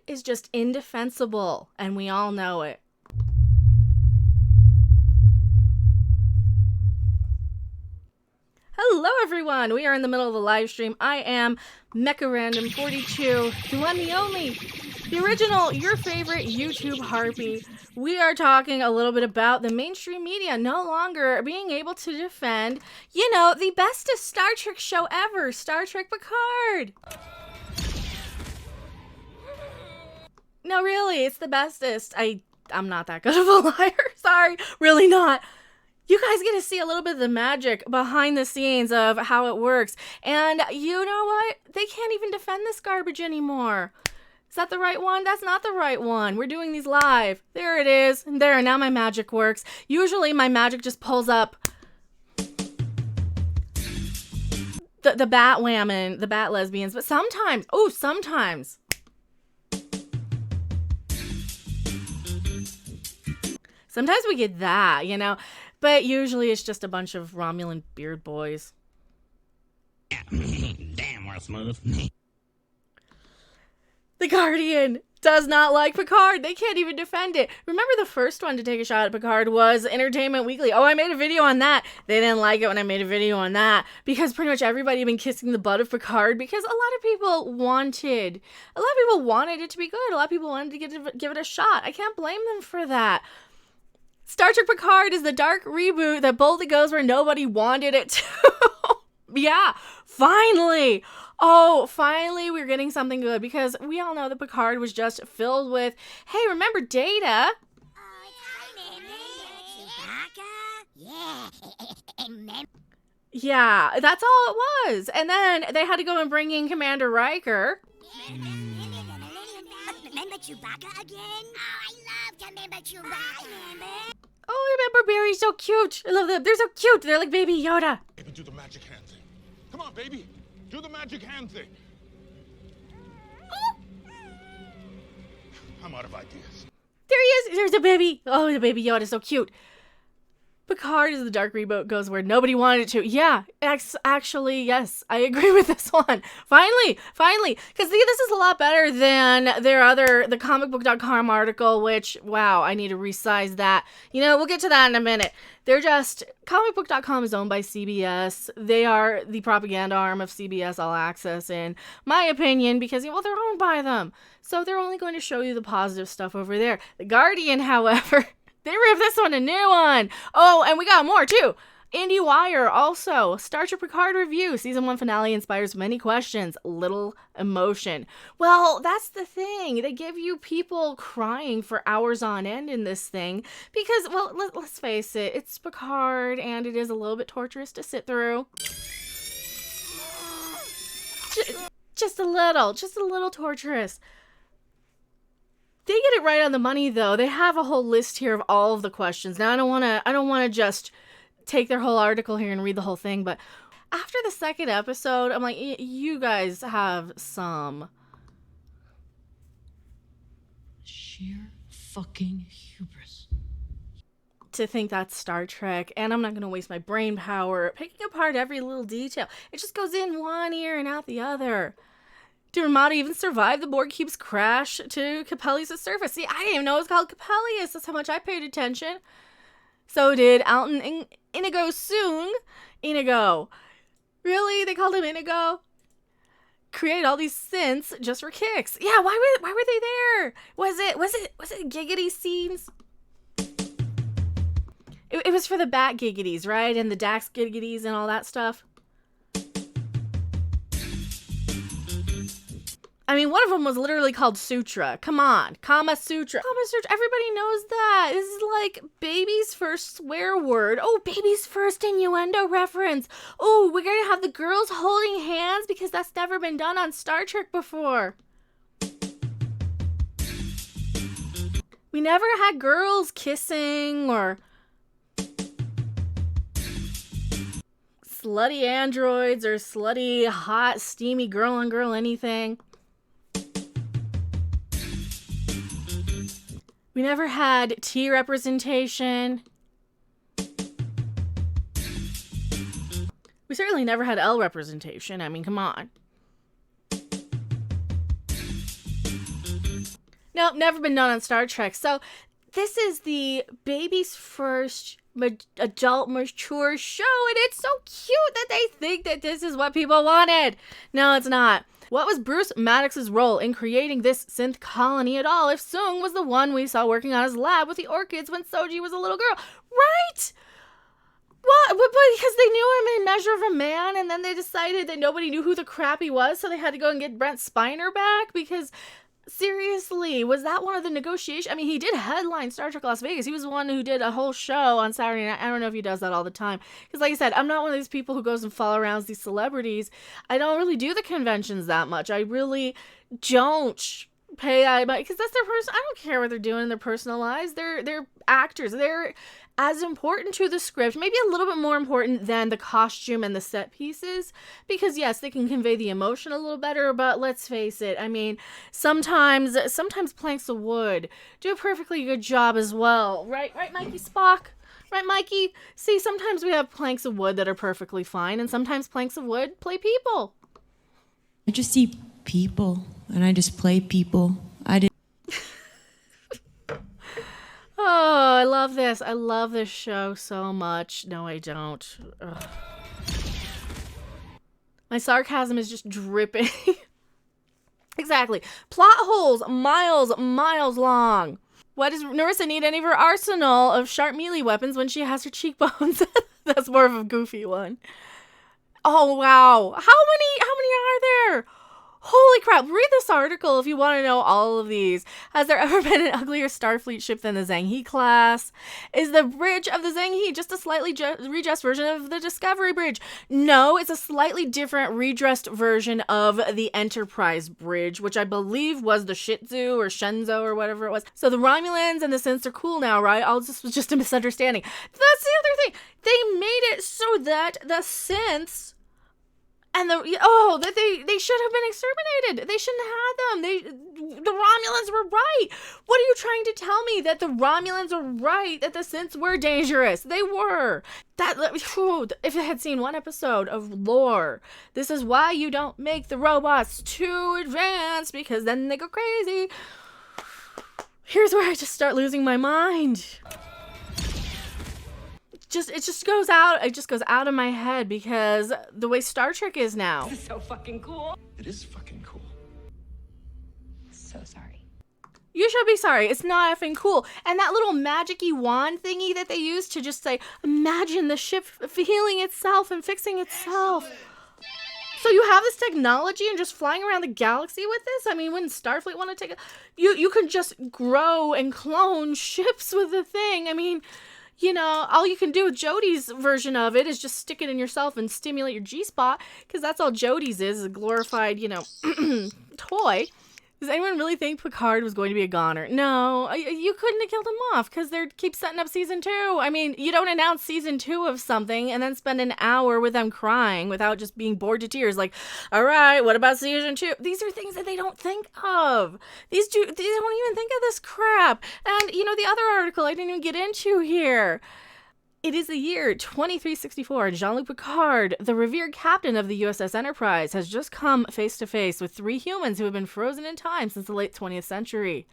is just indefensible, and we all know it. Hello everyone, we are in the middle of a live stream. I am MechaRandom42, the one, the only, the original, your favorite YouTube harpy. We are talking a little bit about the mainstream media no longer being able to defend, the bestest Star Trek show ever, Star Trek Picard. No, really, it's the bestest. I'm not that good of a liar. Sorry, really not. You guys get to see a little bit of the magic behind the scenes of how it works. And you know what? They can't even defend this garbage anymore. Is that the right one? That's not the right one. We're doing these live. There it is. There, now my magic works. Usually my magic just pulls up the bat women, the bat lesbians. But sometimes, sometimes we get that, But usually it's just a bunch of Romulan beard boys. Damn, we're smooth. The Guardian does not like Picard. They can't even defend it. Remember the first one to take a shot at Picard was Entertainment Weekly. Oh, I made a video on that. They didn't like it when I made a video on that because pretty much everybody had been kissing the butt of Picard because a lot of people wanted it to be good. A lot of people wanted to give it a shot. I can't blame them for that. Star Trek Picard is the dark reboot that boldly goes where nobody wanted it to. Yeah, finally. Oh, finally we're getting something good because we all know that Picard was just filled with, hey, remember Data? Yeah, that's all it was. And then they had to go and bring in Commander Riker. Remember Chewbacca again? Oh, I love to remember Chewbacca. Oh, remember Barry's so cute. I love them. They're so cute. They're like Baby Yoda. Baby, do the magic hand thing. Come on, baby. Do the magic hand thing. I'm out of ideas. There he is. There's the baby. Oh, the Baby Yoda is so cute. Picard is the dark reboot goes where nobody wanted it to. Yeah, actually, yes, I agree with this one. Finally, because this is a lot better than the comicbook.com article, which, wow, I need to resize that. We'll get to that in a minute. Comicbook.com is owned by CBS. They are the propaganda arm of CBS All Access, in my opinion, because, they're owned by them. So they're only going to show you the positive stuff over there. The Guardian, however... They ripped this one a new one. Oh, and we got more too. IndieWire also. Star Trek Picard review. Season 1 finale inspires many questions, little emotion. Well, that's the thing. They give you people crying for hours on end in this thing because, well, let's face it. It's Picard and it is a little bit torturous to sit through. Just a little torturous. They get it right on the money, though. They have a whole list here of all of the questions. Now, I don't want to just take their whole article here and read the whole thing, but after the second episode, I'm like, you guys have some sheer fucking hubris to think that's Star Trek, and I'm not going to waste my brain power picking apart every little detail. It just goes in one ear and out the other. Did Ramada even survive the Borg Cube's crash to Capellius' surface? See, I didn't even know it was called Capellius. That's how much I paid attention. So did Alton Inigo Soong. Inigo. Really? They called him Inigo? Create all these synths just for kicks. Yeah, why were they there? Was it giggity scenes? It was for the bat giggities, right? And the Dax giggities and all that stuff. I mean, one of them was literally called Sutra. Come on. Kama Sutra. Kama Sutra. Everybody knows that. This is like baby's first swear word. Oh, baby's first innuendo reference. Oh, we're going to have the girls holding hands because that's never been done on Star Trek before. We never had girls kissing or slutty androids or slutty, hot, steamy girl on girl anything. We never had T representation. We certainly never had L representation. I mean, come on. Nope, never been done on Star Trek. So this is the baby's first adult mature show, and it's so cute that they think that this is what people wanted. No, it's not. What was Bruce Maddox's role in creating this synth colony at all if Sung was the one we saw working on his lab with the orchids when Soji was a little girl? Right? What? But because they knew him in Measure of a Man, and then they decided that nobody knew who the crap he was, so they had to go and get Brent Spiner back? Because, seriously, was that one of the negotiations? I mean, he did headline Star Trek Las Vegas. He was the one who did a whole show on Saturday night. I don't know if he does that all the time. Because, like I said, I'm not one of these people who goes and follow around these celebrities. I don't really do the conventions that much. I really don't pay because that's their person. I don't care what they're doing in their personal lives. They're actors. They're as important to the script, maybe a little bit more important than the costume and the set pieces, because yes, they can convey the emotion a little better, but let's face it, I mean, sometimes planks of wood do a perfectly good job as well. Right, Mikey Spock? Right, Mikey? See, sometimes we have planks of wood that are perfectly fine, and sometimes planks of wood play people. I just see people, and I just play people. Oh, I love this. I love this show so much. No, I don't. Ugh. My sarcasm is just dripping. Exactly. Plot holes miles long. Why does Narissa need any of her arsenal of sharp melee weapons when she has her cheekbones? That's more of a goofy one. Oh, wow. How many are there? Holy crap, read this article if you want to know all of these. Has there ever been an uglier Starfleet ship than the Zhang He class? Is the bridge of the Zhang He just a slightly redressed version of the Discovery bridge? No, it's a slightly different redressed version of the Enterprise bridge, which I believe was the Shih Tzu or Shenzhou or whatever it was. So the Romulans and the synths are cool now, right? This was just a misunderstanding. That's the other thing. They made it so that the synths and that they should have been exterminated. They shouldn't have had them. The Romulans were right. What are you trying to tell me? That the Romulans are right? That the synths were dangerous? They were. If it had seen one episode of lore, this is why you don't make the robots too advanced, because then they go crazy. Here's where I just start losing my mind. It just goes out of my head because the way Star Trek is now. This is so fucking cool. It is fucking cool. So sorry. You should be sorry. It's not effing cool. And that little magic-y wand thingy that they use to just say, imagine the ship healing itself and fixing itself. Excellent. So you have this technology and just flying around the galaxy with this? I mean, wouldn't Starfleet want to take you could just grow and clone ships with the thing. I mean, you know, all you can do with Jodie's version of it is just stick it in yourself and stimulate your G-spot, because that's all Jodie's is a glorified, toy. Does anyone really think Picard was going to be a goner? No, you couldn't have killed him off because they keep setting up season 2. I mean, you don't announce season 2 of something and then spend an hour with them crying without just being bored to tears. Like, all right, what about season 2? These are things that they don't think of. They don't even think of this crap. And, the other article I didn't even get into here. It is the year 2364, and Jean-Luc Picard, the revered captain of the USS Enterprise, has just come face-to-face with 3 humans who have been frozen in time since the late 20th century.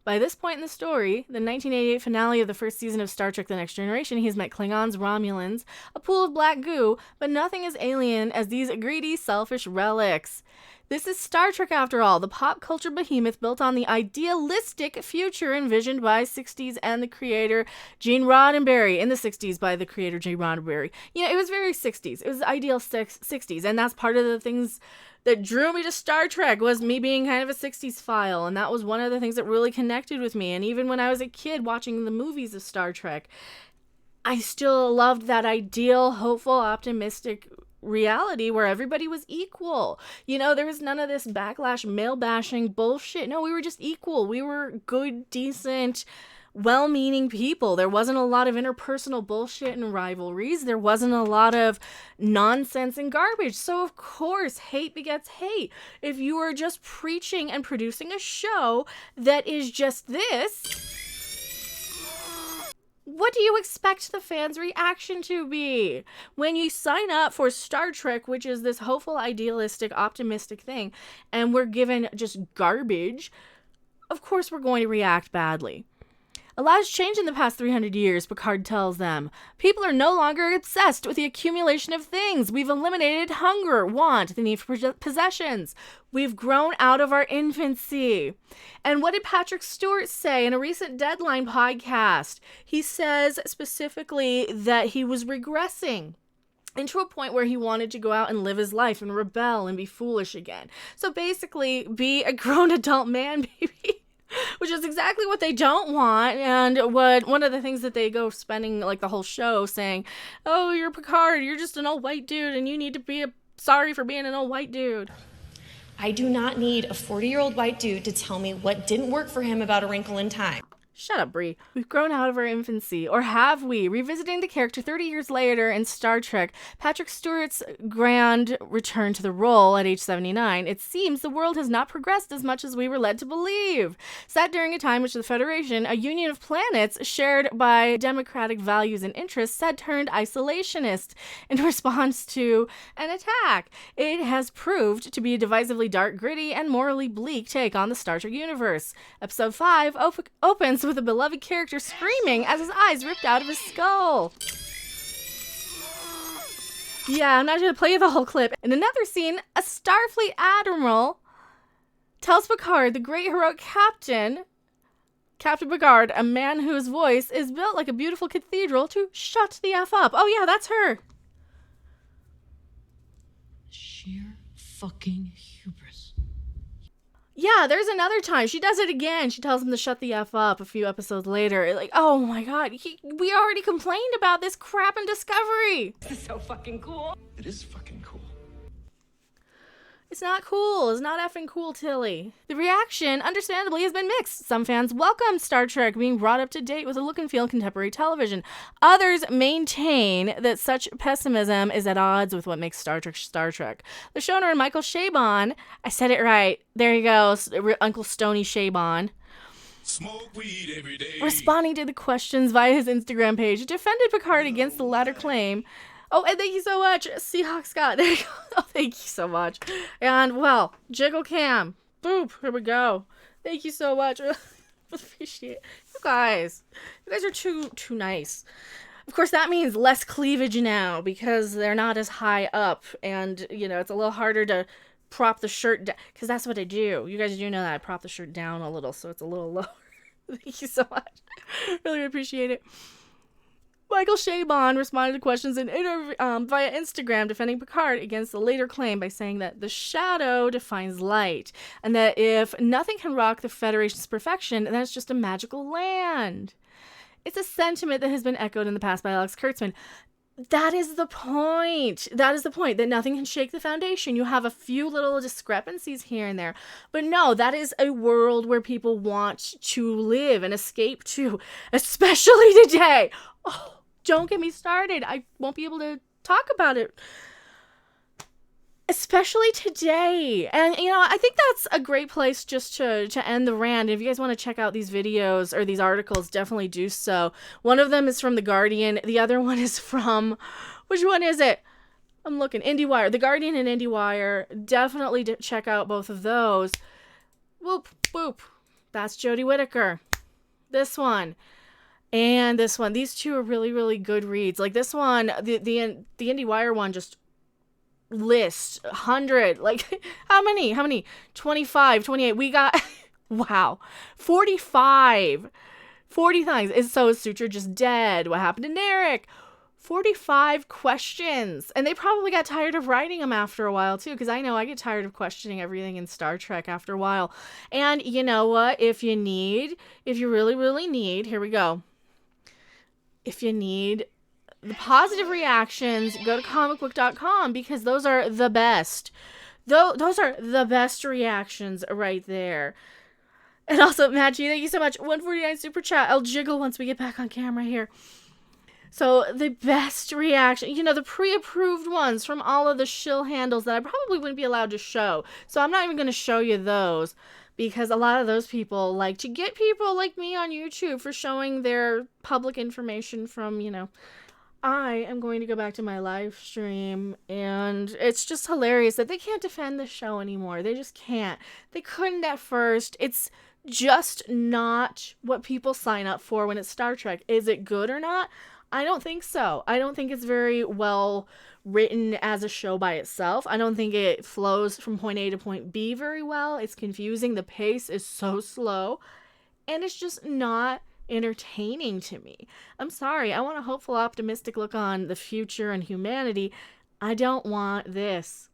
By this point in the story, the 1988 finale of the first season of Star Trek The Next Generation, he has met Klingons, Romulans, a pool of black goo, but nothing as alien as these greedy, selfish relics. This is Star Trek after all, the pop culture behemoth built on the idealistic future envisioned by 60s and the creator Gene Roddenberry, in the 60s by the creator Gene Roddenberry. It was very 60s. It was ideal 60s, and that's part of the things that drew me to Star Trek, was me being kind of a 60s file, and that was one of the things that really connected with me. And even when I was a kid watching the movies of Star Trek, I still loved that ideal, hopeful, optimistic reality where everybody was equal. There was none of this backlash, male bashing bullshit. No, we were just equal. We were good, decent, well-meaning people. There wasn't a lot of interpersonal bullshit and rivalries. There wasn't a lot of nonsense and garbage. So of course, hate begets hate. If you are just preaching and producing a show that is just this, what do you expect the fans' reaction to be? When you sign up for Star Trek, which is this hopeful, idealistic, optimistic thing, and we're given just garbage, of course we're going to react badly. A lot has changed in the past 300 years, Picard tells them. People are no longer obsessed with the accumulation of things. We've eliminated hunger, want, the need for possessions. We've grown out of our infancy. And what did Patrick Stewart say in a recent Deadline podcast? He says specifically that he was regressing into a point where he wanted to go out and live his life and rebel and be foolish again. So basically, be a grown adult man, baby. Which is exactly what they don't want, and what one of the things that they go spending like the whole show saying, oh, you're Picard, you're just an old white dude, and you need to be sorry for being an old white dude. I do not need a 40-year-old white dude to tell me what didn't work for him about A Wrinkle in Time. Shut up, Brie. We've grown out of our infancy. Or have we? Revisiting the character 30 years later in Star Trek, Patrick Stewart's grand return to the role at age 79, it seems the world has not progressed as much as we were led to believe. Set during a time which the Federation, a union of planets shared by democratic values and interests, had turned isolationist in response to an attack. It has proved to be a divisively dark, gritty, and morally bleak take on the Star Trek universe. Episode 5 opens with a beloved character screaming as his eyes ripped out of his skull. Yeah, I'm not going to play you the whole clip. In another scene, a Starfleet admiral tells Picard, the great heroic Captain Picard, a man whose voice is built like a beautiful cathedral, to shut the F up. Oh yeah, that's her. Sheer fucking hubris. Yeah, there's another time. She does it again. She tells him to shut the F up a few episodes later. Like, oh my god, we already complained about this crap in Discovery. This is so fucking cool. It is fucking cool. It's not cool. It's not effing cool, Tilly. The reaction, understandably, has been mixed. Some fans welcome Star Trek being brought up to date with a look and feel of contemporary television. Others maintain that such pessimism is at odds with what makes Star Trek Star Trek. The showrunner, Michael Chabon, I said it right. There he goes, Uncle Stony Chabon. Smoke weed every day. Responding to the questions via his Instagram page, defended Picard against the latter claim. Oh, and thank you so much, Seahawk Scott. There you go. Oh, thank you so much. And, well, Jiggle Cam. Boop. Here we go. Thank you so much. Appreciate it. You guys are too nice. Of course, that means less cleavage now because they're not as high up. And, it's a little harder to prop the shirt down. Because that's what I do. You guys do know that I prop the shirt down a little, so it's a little lower. Thank you so much. Really appreciate it. Michael Chabon responded to questions via Instagram, defending Picard against the later claim by saying that the shadow defines light, and that if nothing can rock the Federation's perfection, then it's just a magical land. It's a sentiment that has been echoed in the past by Alex Kurtzman. That is the point. That nothing can shake the foundation. You have a few little discrepancies here and there. But no, that is a world where people want to live and escape to, especially today. Oh, don't get me started. I won't be able to talk about it. Especially today. And, I think that's a great place just to end the rant. If you guys want to check out these videos or these articles, definitely do so. One of them is from The Guardian. The other one is from, which one is it? I'm looking. IndieWire. The Guardian and IndieWire. Definitely check out both of those. Whoop, whoop. That's Jodie Whittaker. This one. And this one. These two are really, really good reads. Like this one, the IndieWire one just list 100, like how many 25, 28, we got wow, 40 things. So is Suture just dead? What happened to Narek? 45 questions, and they probably got tired of writing them after a while too, because I know I get tired of questioning everything in Star Trek after a while. And you know what, if you really, really need, here we go, if you need the positive reactions, go to comicbook.com, because those are the best. Those are the best reactions right there. And also, Maggie, thank you so much. 149 super chat. I'll jiggle once we get back on camera here. So the best reaction, the pre-approved ones from all of the shill handles that I probably wouldn't be allowed to show. So I'm not even going to show you those, because a lot of those people like to get people like me on YouTube for showing their public information from, I am going to go back to my live stream, and it's just hilarious that they can't defend the show anymore. They just can't. They couldn't at first. It's just not what people sign up for when it's Star Trek. Is it good or not? I don't think so. I don't think it's very well written as a show by itself. I don't think it flows from point A to point B very well. It's confusing. The pace is so slow. And it's just not entertaining to me. I'm sorry. I want a hopeful, optimistic look on the future and humanity. I don't want this.